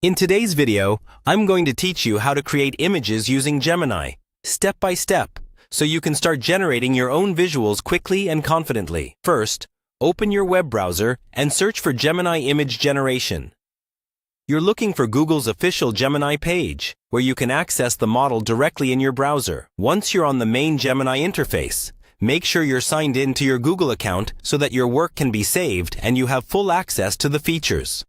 In today's video, I'm going to teach you how to create images using Gemini, step by step, so you can start generating your own visuals quickly and confidently. First, open your web browser and search for Gemini Image Generation. You're looking for Google's official Gemini page, where you can access the model directly in your browser. Once you're on the main Gemini interface, make sure you're signed in to your Google account so that your work can be saved and you have full access to the features.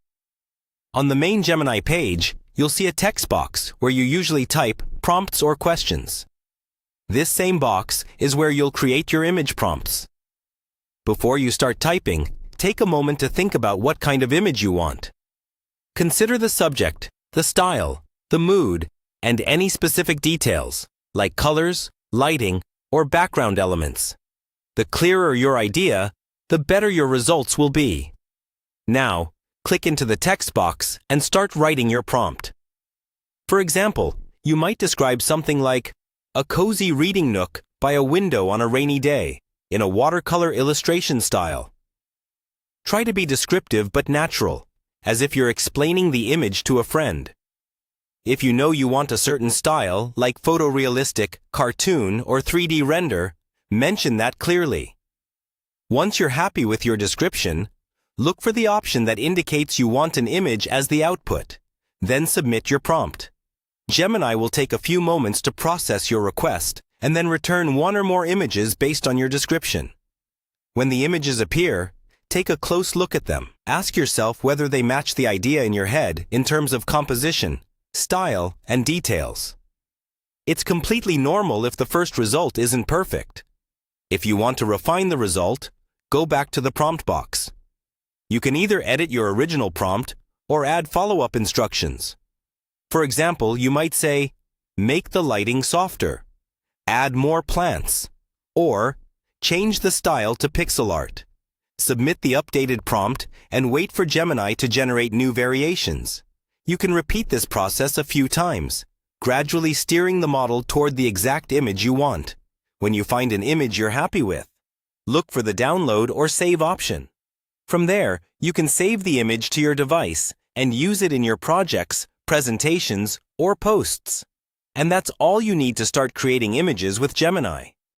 On the main Gemini page, you'll see a text box where you usually type prompts or questions. This same box is where you'll create your image prompts. Before you start typing, take a moment to think about what kind of image you want. Consider the subject, the style, the mood, and any specific details, like colors, lighting, or background elements. The clearer your idea, the better your results will be. Now, click into the text box and start writing your prompt. For example, you might describe something like, a cozy reading nook by a window on a rainy day, in a watercolor illustration style. Try to be descriptive but natural, as if you're explaining the image to a friend. If you know you want a certain style, like photorealistic, cartoon, or 3D render, mention that clearly. Once you're happy with your description, look for the option that indicates you want an image as the output. Then submit your prompt. Gemini will take a few moments to process your request and then return one or more images based on your description. When the images appear, take a close look at them. Ask yourself whether they match the idea in your head in terms of composition, style, and details. It's completely normal if the first result isn't perfect. If you want to refine the result, go back to the prompt box. You can either edit your original prompt or add follow-up instructions. For example, you might say, make the lighting softer, add more plants, or change the style to pixel art. Submit the updated prompt and wait for Gemini to generate new variations. You can repeat this process a few times, gradually steering the model toward the exact image you want. When you find an image you're happy with, look for the download or save option. From there, you can save the image to your device and use it in your projects, presentations, or posts. And that's all you need to start creating images with Gemini.